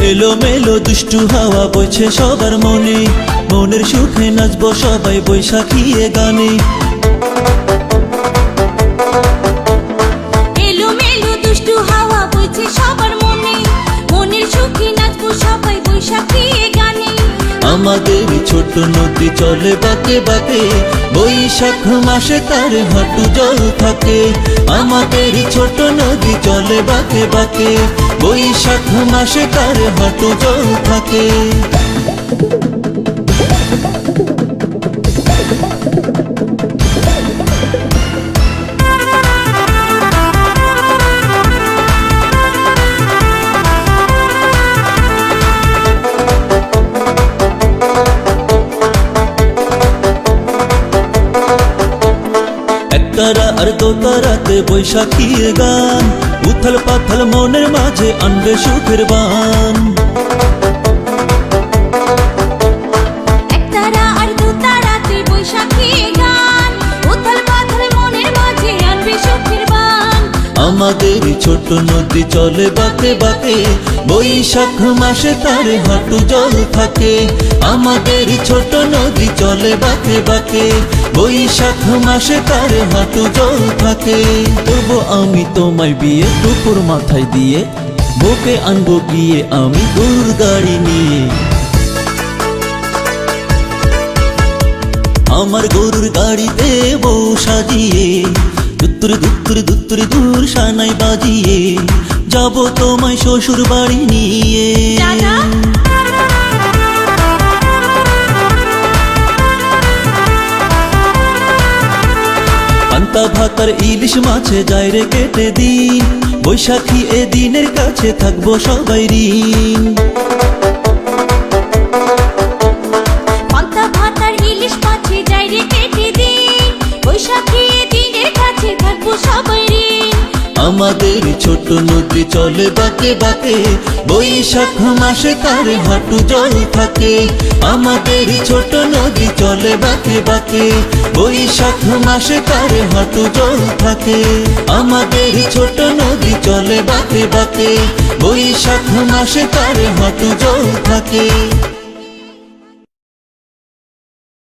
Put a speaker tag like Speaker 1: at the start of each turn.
Speaker 1: এলো মেলো দুষ্টু হাওয়া বইছে সবার মনে, মনের সুখে নাচবো সবাই বৈশাখী এ গানে।
Speaker 2: এলো মেলো দুষ্টু হাওয়া বইছে সবার মনে, মনের সুখে নাচবো সবাই বৈশাখী এ গানে।
Speaker 1: আমাদের ছোট নদী চলে বাঁকে বাঁকে, বৈশাখ মাসে তার হাঁটু জল থাকে। আমাদের ছোট নদী চলে বাঁকে বাঁকে, বৈশাখ মাসে তার হাঁটু জল থাকে। একতারা আর দোতারাতে বৈশাখী গান, উথল পাথল মনের মাঝে আনবে সুখের বান।
Speaker 2: একতারা আর দোতারাতে বৈশাখী গান, উথল পাথল মনের মাঝে আনবে সুখের বান।
Speaker 1: আমাদের ছোট নদী চলে বাঁকে বাঁকে, বৈশাখ মাসে তার হাঁটু জল থাকে। আমাদের ছোট নদী চলে বাঁকে বাঁকে, বৈশাখ মাসে তার হাঁটু জল থাকে। করবো আমি তোমায় বিয়ে টুকুর মাথায় দিয়ে, বুকে আনবো গিয়ে আমি গরুর গাড়ি নিয়ে। আমার গরুর গাড়িতে বউ সাজিয়ে, দুত্তুর দুত্তুর দুত্তুর দূর সানাই বাজিয়ে, যাব তোমায় শ্বশুর বাড়ি নিয়ে। পান্তা ভাতার ইলিশ মাছে যায় রে কেটে দিন, বৈশাখী এ দিনের কাছে থাকবো সবাই ঋণ।
Speaker 2: পান্তা ভাতার ইলিশ মাছে যায় রে কেটে দিন, বৈশাখী এ দিনের কাছে থাকবো সবাই ঋণ।
Speaker 1: আমাদের ছোট নদী চলে বাঁকে বাঁকে, বৈশাখ মাসে তার হাঁটু জল থাকে। আমাদের ছোট নদী চলে বাঁকে বাঁকে, বৈশাখ মাসে তার হাঁটু জল থাকে। আমাদের ছোট নদী চলে বাঁকে বাঁকে, বৈশাখ মাসে তার হাঁটু জল থাকে।